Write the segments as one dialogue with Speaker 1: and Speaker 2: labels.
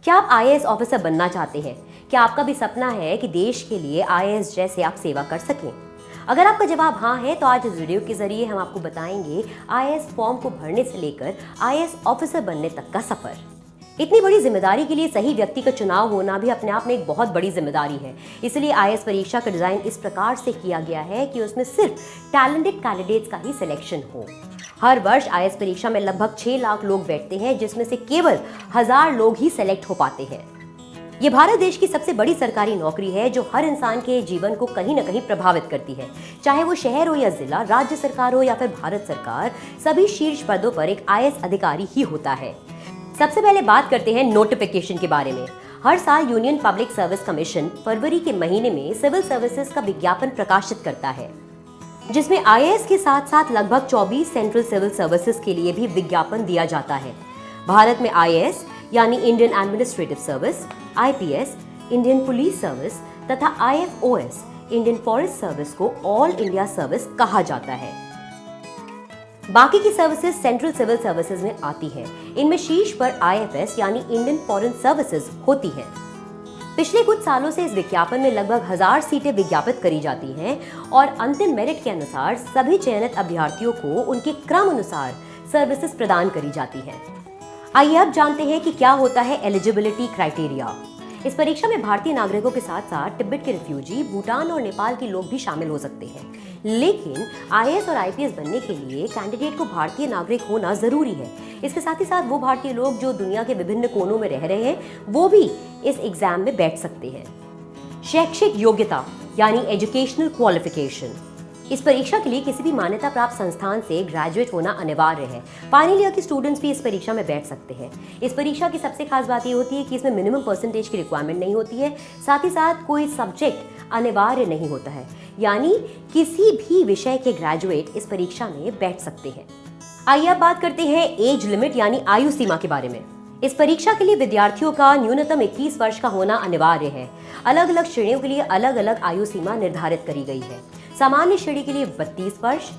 Speaker 1: क्या आप IAS officer बनना चाहते हैं? क्या आपका भी सपना है कि देश के लिए आईएएस जैसे आप सेवा कर सकें? अगर आपका जवाब हाँ है तो आज इस वीडियो के जरिए हम आपको बताएंगे आईएएस फॉर्म को भरने से लेकर आईएएस ऑफिसर बनने तक का सफर। इतनी बड़ी जिम्मेदारी के लिए सही व्यक्ति का चुनाव होना भी अपने आप में एक बहुत बड़ी जिम्मेदारी है। इसलिए आईएएस परीक्षा का डिजाइन इस प्रकार से किया गया है कि उसमें सिर्फ टैलेंटेड कैंडिडेट्स का ही सिलेक्शन हो। हर वर्ष आईएएस परीक्षा में लगभग 6 लाख लोग बैठते हैं, जिसमें से केवल 1000 लोग ही सेलेक्ट हो पाते हैं। ये भारत देश की सबसे बड़ी सरकारी नौकरी है जो हर इंसान के जीवन को कहीं न कहीं प्रभावित करती है। चाहे वो शहर हो या जिला, राज्य सरकार हो या फिर भारत सरकार, सभी शीर्ष पदों पर एक आईएएस अधिकारी ही होता है। सबसे पहले बात करते हैं नोटिफिकेशन के बारे में। हर साल यूनियन पब्लिक सर्विस कमीशन फरवरी के महीने में सिविल सर्विसेज का विज्ञापन प्रकाशित करता है, जिसमें आईएएस के साथ साथ लगभग 24 सेंट्रल सिविल सर्विसेज के लिए भी विज्ञापन दिया जाता है। भारत में आईएएस यानी Indian administrative service, IPS Indian police service तथा आईएफओएस इंडियन फॉरेस्ट सर्विस को ऑल इंडिया सर्विस कहा जाता है। बाकी की सर्विसेज सेंट्रल सिविल सर्विसेज में आती है। इनमें शीर्ष पर आईएफएस यानी इंडियन फॉरेन सर्विसेज होती है। पिछले कुछ सालों से इस विज्ञापन में लगभग 1000 सीटें विज्ञापित करी जाती हैं और अंतिम मेरिट के अनुसार सभी चयनित अभ्यर्थियों को उनके क्रम अनुसार सर्विसेज प्रदान करी जाती हैं। आइए अब जानते हैं कि क्या होता है एलिजिबिलिटी क्राइटेरिया। इस परीक्षा में भारतीय नागरिकों के साथ साथ तिब्बत के रिफ्यूजी, भूटान और नेपाल के लोग भी शामिल हो सकते हैं। लेकिन आईएएस और आईपीएस बनने के लिए कैंडिडेट को भारतीय नागरिक होना जरूरी है। इसके साथ ही साथ वो भारतीय लोग जो दुनिया के विभिन्न कोनों में रह रहे हैं वो भी इस एग्जाम में बैठ सकते हैं। शैक्षिक योग्यता यानी एजुकेशनल क्वालिफिकेशन। इस परीक्षा के लिए किसी भी मान्यता प्राप्त संस्थान से ग्रेजुएट होना अनिवार्य है। फाइनल ईयर के स्टूडेंट्स भी इस परीक्षा में बैठ सकते हैं। इस परीक्षा की सबसे खास बात ये होती है कि इसमें मिनिमम परसेंटेज की रिक्वायरमेंट नहीं होती है। साथ ही साथ कोई सब्जेक्ट अनिवार्य नहीं होता है, यानी किसी भी विषय के ग्रेजुएट इस परीक्षा में बैठ सकते हैं। आइए अब बात करते हैं एज लिमिट यानी आयु सीमा के बारे में। इस परीक्षा के लिए विद्यार्थियों का न्यूनतम 21 वर्ष का होना अनिवार्य है। अलग अलग श्रेणियों के लिए अलग अलग आयु सीमा निर्धारित करी गई है। सामान्य श्रेणी के लिए 32 वर्ष,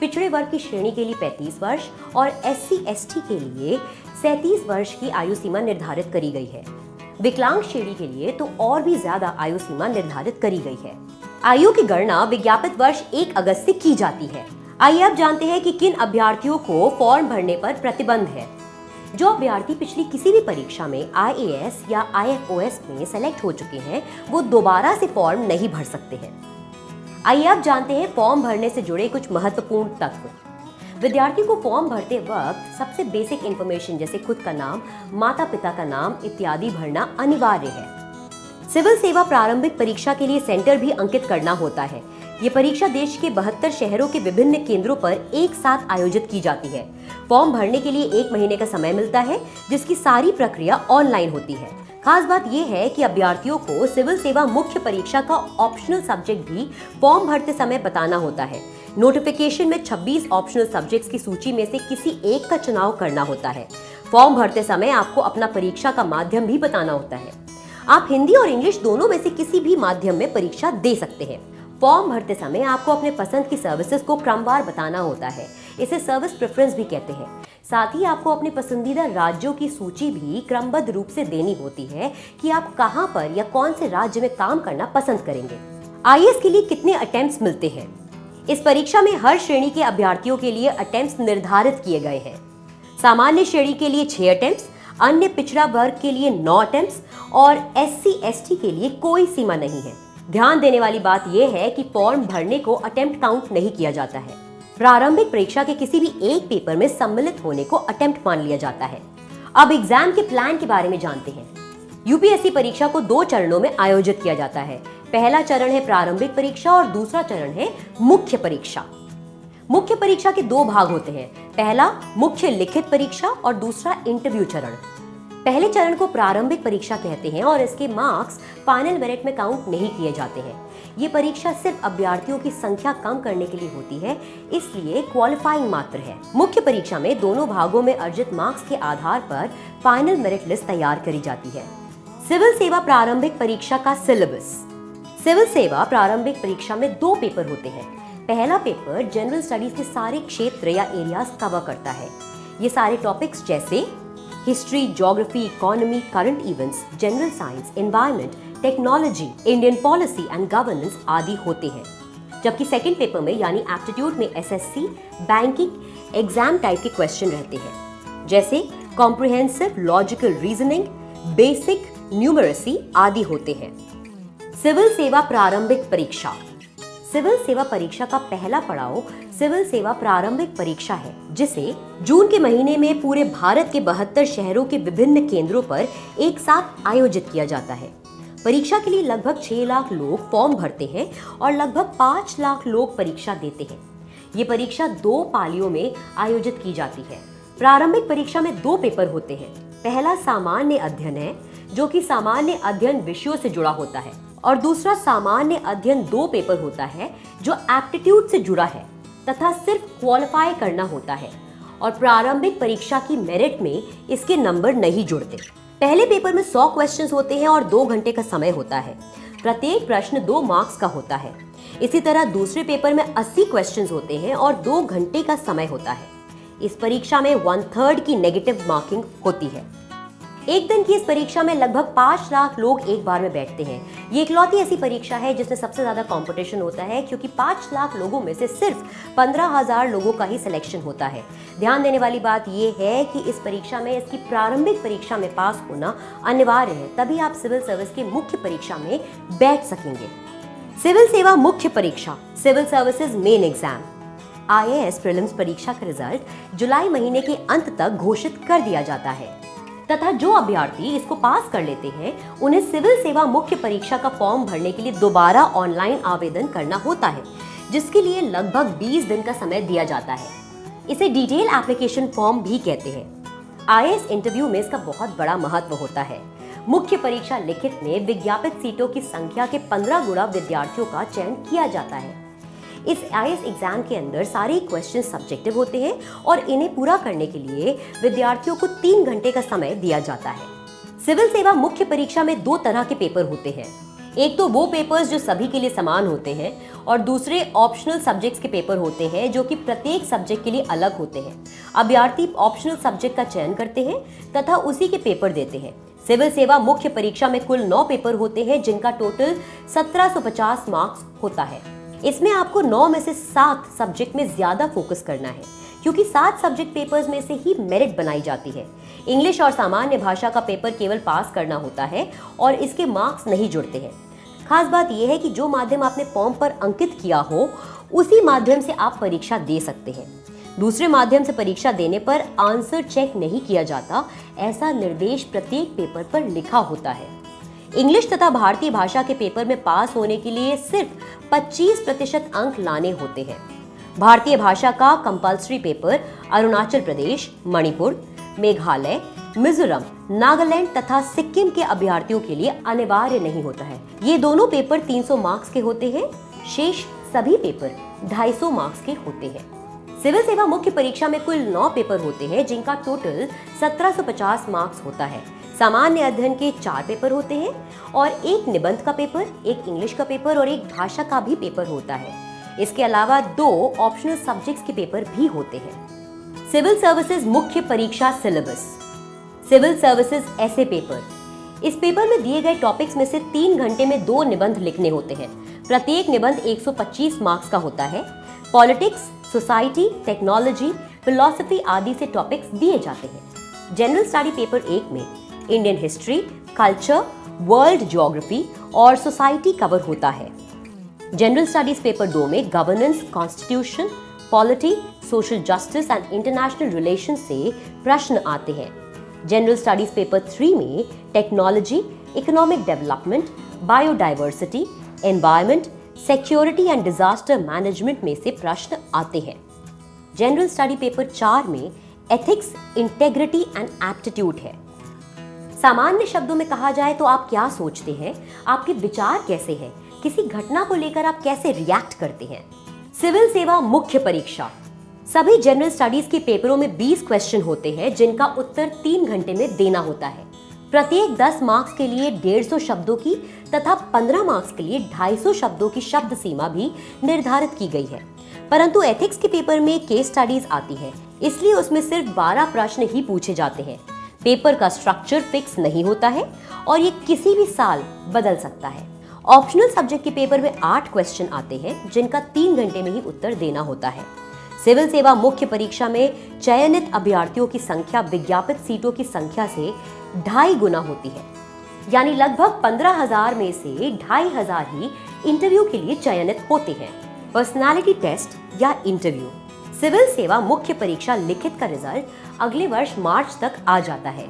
Speaker 1: पिछड़े वर्ग की श्रेणी के लिए 35 वर्ष और SC/ST के लिए 37 वर्ष की आयु सीमा निर्धारित करी गई है। विकलांग श्रेणी के लिए तो और भी ज्यादा आयु सीमा निर्धारित करी गई है। आयु की गणना विज्ञापित वर्ष 1 अगस्त से की जाती है। आइए अब जानते हैं कि किन अभ्यर्थियों को फॉर्म भरने पर प्रतिबंध है। जो अभ्यर्थी पिछली किसी भी परीक्षा में आईएएस या आईएफओएस में सेलेक्ट हो चुके हैं वो दोबारा से फॉर्म नहीं भर सकते हैं। आइए अब जानते हैं फॉर्म भरने से जुड़े कुछ महत्वपूर्ण तत्व। विद्यार्थी को फॉर्म भरते वक्त सबसे बेसिक इंफॉर्मेशन जैसे खुद का नाम, माता पिता का नाम इत्यादि भरना अनिवार्य है। सिविल सेवा प्रारंभिक परीक्षा के लिए सेंटर भी अंकित करना होता है। ये परीक्षा देश के 72 शहरों के विभिन्न केंद्रों पर एक साथ आयोजित की जाती है। फॉर्म भरने के लिए 1 महीने का समय मिलता है, जिसकी सारी प्रक्रिया ऑनलाइन होती है। खास बात यह है कि अभ्यर्थियों को सिविल सेवा मुख्य परीक्षा का ऑप्शनल सब्जेक्ट भी फॉर्म भरते समय बताना होता है। नोटिफिकेशन में 26 ऑप्शनल सब्जेक्ट्स की सूची में से किसी एक का चुनाव करना होता है। फॉर्म भरते समय आपको अपना परीक्षा का माध्यम भी बताना होता है। आप हिंदी और इंग्लिश दोनों में से किसी भी माध्यम में परीक्षा दे सकते हैं। फॉर्म भरते समय आपको अपने पसंद की सर्विसेज को क्रमवार बताना होता है। इसे सर्विस प्रेफरेंस भी कहते हैं। साथ ही आपको अपने पसंदीदा राज्यों की सूची भी क्रमबद्ध रूप से देनी होती है कि आप कहां पर या कौन से राज्य में काम करना पसंद करेंगे। आईएएस के लिए कितने अटेम्प्ट्स मिलते हैं? इस परीक्षा में हर श्रेणी के अभ्यर्थियों के लिए अटेम्प्ट्स निर्धारित किए गए हैं। सामान्य श्रेणी के लिए 6 अटेम्प्ट्स, अन्य पिछड़ा वर्ग के लिए 9 अटेम्प्ट्स और SC/ST के लिए कोई सीमा नहीं है। ध्यान देने वाली बात यह है कि फॉर्म भरने को अटेम्प्ट काउंट नहीं किया जाता है। प्रारंभिक परीक्षा के किसी भी एक पेपर में सम्मिलित होने को अटेम्प्ट मान लिया जाता है। अब एग्जाम के प्लान के बारे में जानते हैं। यूपीएससी परीक्षा को 2 चरणों में आयोजित किया जाता है। पहला चरण है प्रारंभिक परीक्षा और दूसरा चरण है मुख्य परीक्षा। मुख्य परीक्षा के 2 भाग होते हैं। पहला मुख्य लिखित परीक्षा और दूसरा इंटरव्यू चरण। पहले चरण को प्रारंभिक परीक्षा कहते हैं और इसके मार्क्स फाइनल मेरिट में काउंट नहीं किए जाते हैं। ये परीक्षा सिर्फ अभ्यर्थियों की संख्या कम करने के लिए होती है, इसलिए क्वालिफाइंग मात्र है। मुख्य परीक्षा में दोनों भागों में अर्जित मार्क्स के आधार पर फाइनल मेरिट लिस्ट तैयार करी जाती है। सिविल सेवा प्रारंभिक परीक्षा का सिलेबस। सिविल सेवा प्रारंभिक परीक्षा में 2 पेपर होते हैं। पहला पेपर जनरल स्टडीज के सारे क्षेत्र या एरियाज कवर करता है। ये सारे टॉपिक्स जैसे history, geography, economy, current events, general science, environment, technology, Indian policy and governance आदि होते हैं। जबकि सेकंड पेपर में यानी एप्टीट्यूड में एसएससी, बैंकिंग, एग्जाम टाइप के क्वेश्चन रहते हैं, जैसे comprehensive, logical reasoning, basic numeracy आदि होते हैं। सिविल सेवा प्रारंभिक परीक्षा। सिविल सेवा परीक्षा का पहला पड़ाव सिविल सेवा प्रारंभिक परीक्षा है, जिसे जून के महीने में पूरे भारत के 72 शहरों के विभिन्न केंद्रों पर एक साथ आयोजित किया जाता है। परीक्षा के लिए लगभग 6 लाख लोग फॉर्म भरते हैं और लगभग 5 लाख लोग परीक्षा देते हैं। ये परीक्षा 2 पालियों में आयोजित की जाती है। प्रारंभिक परीक्षा में 2 पेपर होते हैं। पहला सामान्य अध्ययन है, जो कि सामान्य अध्ययन विषयों से जुड़ा होता है, और दूसरा सामान्य अध्ययन 2 पेपर होता है, जो एप्टीट्यूड से जुड़ा है तथा सिर्फ क्वालिफाई करना होता है, और प्रारंभिक परीक्षा की मेरिट में इसके नंबर नहीं जुड़ते। पहले पेपर में 100 क्वेश्चंस होते हैं और 2 घंटे का समय होता है। प्रत्येक प्रश्न 2 मार्क्स का होता है। इसी तरह दूसरे पेपर में 80 क्वेश्चंस होते हैं और 2 घंटे का समय होता है। इस परीक्षा में 1/3 की नेगेटिव मार्किंग होती है। एक दिन की इस परीक्षा में लगभग 5 लाख लोग एक बार में बैठते हैं। ये इकलौती ऐसी परीक्षा है जिसमें सबसे ज्यादा कंपटीशन होता है, क्योंकि 5 लाख लोगों में से सिर्फ 15,000 लोगों का ही सिलेक्शन होता है। ध्यान देने वाली बात यह है कि इस परीक्षा में इसकी प्रारंभिक परीक्षा में पास होना अनिवार्य है, तभी आप सिविल सर्विस की मुख्य परीक्षा में बैठ सकेंगे। सिविल सेवा मुख्य परीक्षा, civil services main exam. IAS prelims परीक्षा का रिजल्ट जुलाई महीने के अंत तक घोषित कर दिया जाता है, तथा जो अभ्यर्थी इसको पास कर लेते हैं उन्हें सिविल सेवा मुख्य परीक्षा का फॉर्म भरने के लिए दोबारा ऑनलाइन आवेदन करना होता है, जिसके लिए लगभग 20 दिन का समय दिया जाता है। इसे डिटेल एप्लीकेशन फॉर्म भी कहते हैं। IAS इंटरव्यू में इसका बहुत बड़ा महत्व होता है। मुख्य परीक्षा लिखित में विज्ञापित सीटों की संख्या के 15 गुना विद्यार्थियों का चयन किया जाता है। इस IAS एग्जाम के अंदर सारे क्वेश्चन सब्जेक्टिव होते हैं और इन्हें पूरा करने के लिए विद्यार्थियों को 3 घंटे का समय दिया जाता है। सिविल सेवा मुख्य परीक्षा में 2 तरह के पेपर होते हैं। एक तो वो पेपर्स जो सभी के लिए समान होते हैं, और दूसरे ऑप्शनल सब्जेक्ट्स के पेपर होते हैं, जो कि प्रत्येक सब्जेक्ट के लिए अलग होते हैं। अभ्यर्थी ऑप्शनल सब्जेक्ट का चयन करते हैं तथा उसी के पेपर देते हैं। सिविल सेवा मुख्य परीक्षा में कुल 9 पेपर होते हैं, जिनका टोटल 1750 मार्क्स होता है। इसमें आपको 9 में से 7 सब्जेक्ट में ज्यादा फोकस करना है, क्योंकि 7 सब्जेक्ट पेपर्स में से ही मेरिट बनाई जाती है। इंग्लिश और सामान्य भाषा का पेपर केवल पास करना होता है और इसके मार्क्स नहीं जुड़ते हैं। खास बात यह है कि जो माध्यम आपने फॉर्म पर अंकित किया हो, उसी माध्यम से आप परीक्षा दे सकते हैं। दूसरे माध्यम से परीक्षा देने पर आंसर चेक नहीं किया जाता, ऐसा निर्देश प्रत्येक पेपर पर लिखा होता है। इंग्लिश तथा भारतीय भाषा के पेपर में पास होने के लिए सिर्फ 25% अंक लाने होते हैं। भारतीय भाषा का कंपल्सरी पेपर अरुणाचल प्रदेश, मणिपुर, मेघालय, मिजोरम, नागालैंड तथा सिक्किम के अभ्यर्थियों के लिए अनिवार्य नहीं होता है। ये दोनों पेपर 300 मार्क्स के होते हैं। शेष सभी पेपर 250 मार्क्स के होते हैं। सिविल सेवा मुख्य परीक्षा में कुल 9 पेपर होते हैं, जिनका टोटल 1750 मार्क्स होता है। सामान्य अध्ययन के 4 पेपर होते हैं और एक निबंध का पेपर, एक इंग्लिश का पेपर और एक भाषा का भी पेपर होता है। इसके अलावा 2 ऑप्शनल सब्जेक्ट्स के पेपर भी होते हैं। सिविल सर्विसेज मुख्य परीक्षा सिलेबस। सिविल सर्विसेज ऐसे पेपर। इस पेपर में दिए गए टॉपिक्स में से 3 घंटे में 2 निबंध लिखने होते हैं। प्रत्येक निबंध 125 मार्क्स का होता है। पॉलिटिक्स, सोसाइटी, टेक्नोलॉजी, फिलॉसफी आदि से टॉपिक्स दिए जाते हैं। जनरल स्टडी पेपर 1 में Indian history, culture, world geography और सोसाइटी कवर होता है। जनरल स्टडीज पेपर 2 में governance, constitution, polity, social justice and international relation से प्रश्न आते हैं। जनरल स्टडीज पेपर 3 में technology, economic development, biodiversity, environment, security and disaster management में से प्रश्न आते हैं। जनरल स्टडी पेपर 4 में एथिक्स, इंटेग्रिटी एंड एप्टीट्यूड है। सामान्य शब्दों में कहा जाए तो आप क्या सोचते हैं, आपके विचार कैसे हैं, किसी घटना को लेकर आप कैसे रिएक्ट करते हैं। सिविल सेवा मुख्य परीक्षा। सभी जनरल स्टडीज के पेपरों में 20 क्वेश्चन होते हैं, जिनका उत्तर 3 घंटे में देना होता है। प्रत्येक 10 मार्क्स के लिए 150 शब्दों की तथा 15 मार्क्स के लिए 250 शब्दों की शब्द सीमा भी निर्धारित की गई है। परंतु एथिक्स के पेपर में केस स्टडीज आती है, इसलिए उसमें सिर्फ 12 प्रश्न ही पूछे जाते हैं। पेपर का स्ट्रक्चर फिक्स नहीं होता है और ये किसी भी साल बदल सकता है। ऑप्शनल सब्जेक्ट के पेपर में 8 क्वेश्चन आते हैं जिनका 3 घंटे में ही उत्तर देना होता है। सिविल सेवा मुख्य परीक्षा में चयनित अभ्यर्थियों की संख्या विज्ञापित सीटों की संख्या से 2.5 गुना होती है, यानी लगभग 15,000 में से 2,500 ही इंटरव्यू के लिए चयनित होते हैं। पर्सनालिटी टेस्ट या इंटरव्यू। सिविल सेवा मुख्य परीक्षा लिखित का रिजल्ट अगले वर्ष मार्च तक आ जाता है।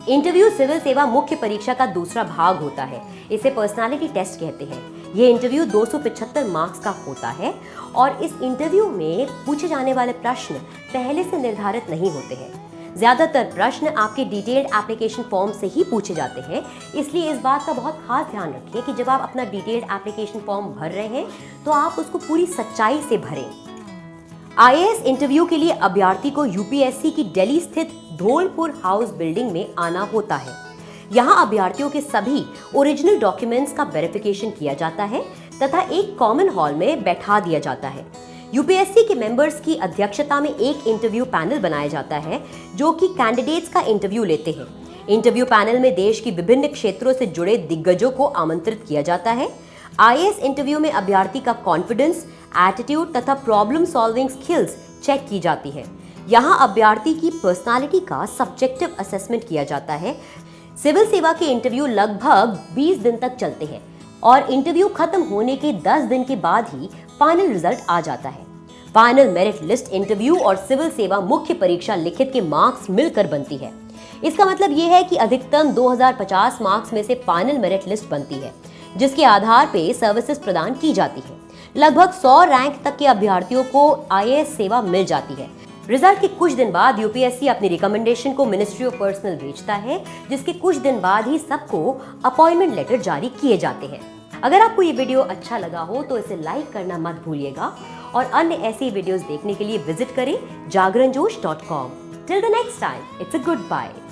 Speaker 1: इंटरव्यू सिविल सेवा मुख्य परीक्षा का दूसरा भाग होता है। इसे पर्सनालिटी टेस्ट कहते हैं। ये इंटरव्यू 275 मार्क्स का होता है और इस इंटरव्यू में पूछे जाने वाले प्रश्न पहले से निर्धारित नहीं होते हैं। ज्यादातर प्रश्न आपके डिटेल्ड एप्लीकेशन फॉर्म से ही पूछे जाते हैं, इसलिए इस बात का बहुत खास ध्यान रखें कि जब आप अपना डिटेल्ड एप्लीकेशन फॉर्म भर रहे हैं तो आप उसको पूरी सच्चाई से भरें। आईएएस इंटरव्यू के लिए अभ्यर्थी को यूपीएससी की दिल्ली स्थित धौलपुर हाउस बिल्डिंग में आना होता है। यहाँ अभ्यर्थियों के सभी ओरिजिनल डॉक्यूमेंट्स का वेरिफिकेशन किया जाता है तथा एक कॉमन हॉल में बैठा दिया जाता है। यूपीएससी के मेंबर्स की अध्यक्षता में एक इंटरव्यू पैनल बनाया जाता है जो कि कैंडिडेट्स का इंटरव्यू लेते हैं। इंटरव्यू पैनल में देश की विभिन्न क्षेत्रों से जुड़े दिग्गजों को आमंत्रित किया जाता है। आईएएस इंटरव्यू में अभ्यर्थी का कॉन्फिडेंस, एटीट्यूड तथा प्रॉब्लम सॉल्विंग स्किल्स चेक की जाती है। यहाँ अभ्यर्थी की पर्सनालिटी का सब्जेक्टिव असेसमेंट किया जाता है। सिविल सेवा के इंटरव्यू लगभग 20 दिन तक चलते हैं और इंटरव्यू खत्म होने के 10 दिन के बाद ही फाइनल रिजल्ट आ जाता है। फाइनल मेरिट लिस्ट इंटरव्यू और सिविल सेवा मुख्य परीक्षा लिखित के मार्क्स मिलकर बनती है। इसका मतलब यह है कि अधिकतम 2050 मार्क्स में से फाइनल मेरिट लिस्ट बनती है, जिसके आधार पे सर्विसेज प्रदान की जाती है। लगभग 100 रैंक तक के अभ्यर्थियों को आईएएस सेवा मिल जाती है। रिजल्ट के कुछ दिन बाद यूपीएससी अपनी रिकमेंडेशन को मिनिस्ट्री ऑफ पर्सनल भेजता है, जिसके कुछ दिन बाद ही सबको अपॉइंटमेंट लेटर जारी किए जाते हैं। अगर आपको ये वीडियो अच्छा लगा हो तो इसे लाइक करना मत भूलिएगा और अन्य ऐसी वीडियोस देखने के लिए विजिट करें jagranjosh.com। Till the next time, it's a goodbye.